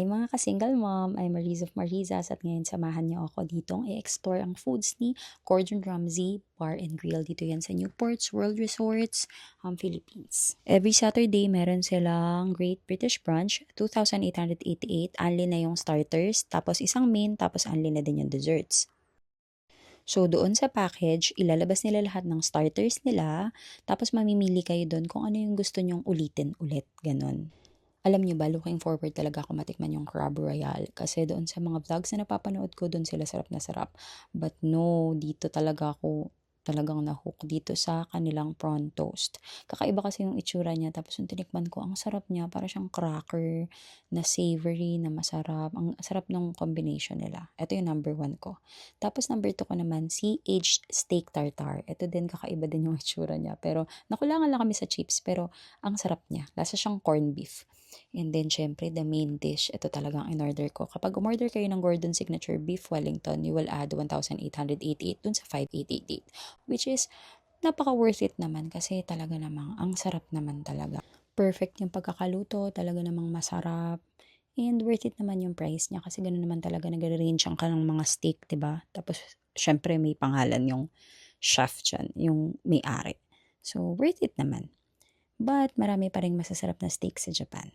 Hi mga ka-single mom, I'm Mariz of Marizas at ngayon samahan niyo ako ditong i-explore ang foods ni Gordon Ramsay Bar and Grill. Dito yan sa Newports World Resorts, Philippines. Every Saturday, meron silang Great British Brunch, 2,888, only na yung starters, tapos isang main, tapos only na din yung desserts. So, doon sa package, ilalabas nila lahat ng starters nila, tapos mamimili kayo doon kung ano yung gusto nyong ulitin ulit, ganon. Alam niyo ba, looking forward talaga ako matikman yung Crab Royale kasi doon sa mga vlogs na napapanood ko, doon sila sarap na sarap. But no, dito talaga ako talagang nahook dito sa kanilang prawn toast. Kakaiba kasi yung itsura niya tapos yung tinikman ko, ang sarap niya, para siyang cracker na savory, na masarap. Ang sarap ng combination nila. Ito yung number 1 ko. Tapos number 2 ko naman, si Aged Steak Tartare. Ito din, kakaiba din yung itsura niya. Pero nakulangan lang kami sa chips, pero ang sarap niya. Lasa siyang corned beef. And then, syempre, the main dish, ito talagang in-order ko. Kapag umorder kayo ng Gordon Signature Beef Wellington, you will add 1,888 dun sa 5,888. Which is, napaka-worth it naman kasi talaga namang, ang sarap naman talaga. Perfect yung pagkakaluto, talaga namang masarap. And worth it naman yung price niya kasi ganoon naman talaga nag-range ang kanang mga steak, 'di ba? Tapos, syempre, may pangalan yung chef dyan, yung may-ari. So, worth it naman. But marami pa ring masasarap na steak sa Japan.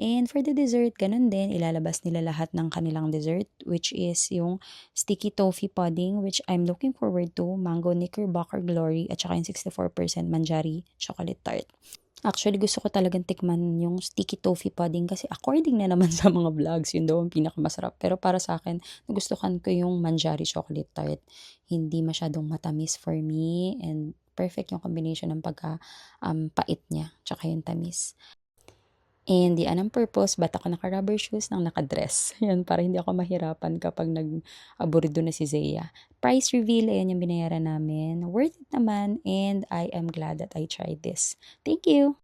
And for the dessert, ganun din, ilalabas nila lahat ng kanilang dessert, which is yung sticky toffee pudding, which I'm looking forward to, mango knickerbocker glory, at saka yung 64% manjari chocolate tart. Actually, gusto ko talagang tikman yung sticky toffee pudding kasi according na naman sa mga vlogs, yun daw ang pinakamasarap. Pero para sa akin, nagustuhan ko yung manjari chocolate tart. Hindi masyadong matamis for me and perfect yung combination ng pait niya, tsaka yung tamis. And yan ang purpose, ba't ako naka-rubber shoes nang naka-dress. Yan, para hindi ako mahirapan kapag nag-aburido na si Zea. Price reveal, ayan yung binayaran namin. Worth it naman, and I am glad that I tried this. Thank you!